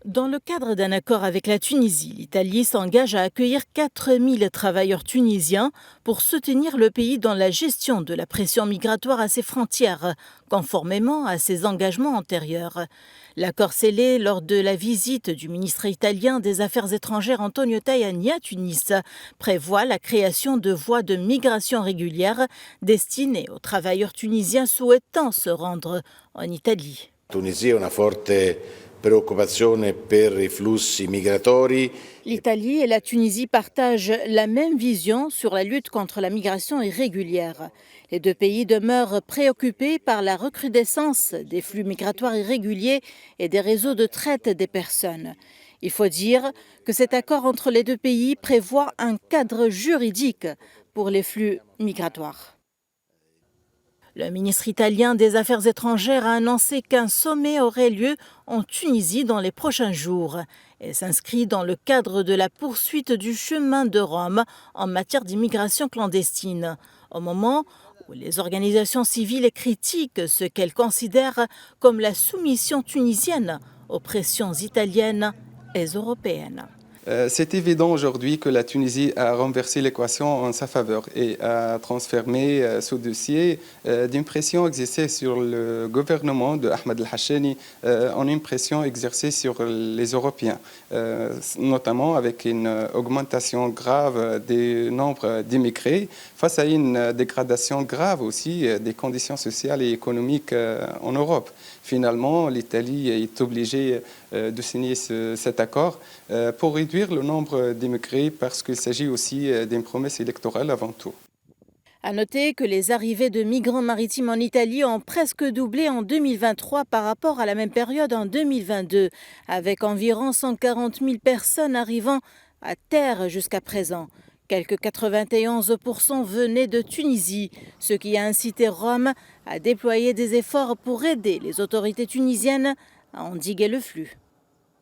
Dans le cadre d'un accord avec la Tunisie, l'Italie s'engage à accueillir 4000 travailleurs tunisiens pour soutenir le pays dans la gestion de la pression migratoire à ses frontières, conformément à ses engagements antérieurs. L'accord scellé lors de la visite du ministre italien des Affaires étrangères Antonio Tajani à Tunis prévoit la création de voies de migration régulières destinées aux travailleurs tunisiens souhaitant se rendre en Italie. Tunisie a una forte preoccupazione per I flussi migratori. L'Italie et la Tunisie partagent la même vision sur la lutte contre la migration irrégulière. Les deux pays demeurent préoccupés par la recrudescence des flux migratoires irréguliers et des réseaux de traite des personnes. Il faut dire que cet accord entre les deux pays prévoit un cadre juridique pour les flux migratoires. Le ministre italien des Affaires étrangères a annoncé qu'un sommet aurait lieu en Tunisie dans les prochains jours et s'inscrit dans le cadre de la poursuite du chemin de Rome en matière d'immigration clandestine, au moment où les organisations civiles critiquent ce qu'elles considèrent comme la soumission tunisienne aux pressions italiennes et européennes. C'est évident aujourd'hui que la Tunisie a renversé l'équation en sa faveur et a transformé ce dossier d'une pression exercée sur le gouvernement de Ahmed El-Hachani en une pression exercée sur les Européens, notamment avec une augmentation grave du nombre d'immigrés face à une dégradation grave aussi des conditions sociales et économiques en Europe. Finalement, l'Italie est obligée de signer cet accord pour réduire le nombre d'immigrés parce qu'il s'agit aussi d'une promesse électorale avant tout. À noter que les arrivées de migrants maritimes en Italie ont presque doublé en 2023 par rapport à la même période en 2022, avec environ 140 000 personnes arrivant à terre jusqu'à présent. Quelques 91% venaient de Tunisie, ce qui a incité Rome à déployer des efforts pour aider les autorités tunisiennes à endiguer le flux.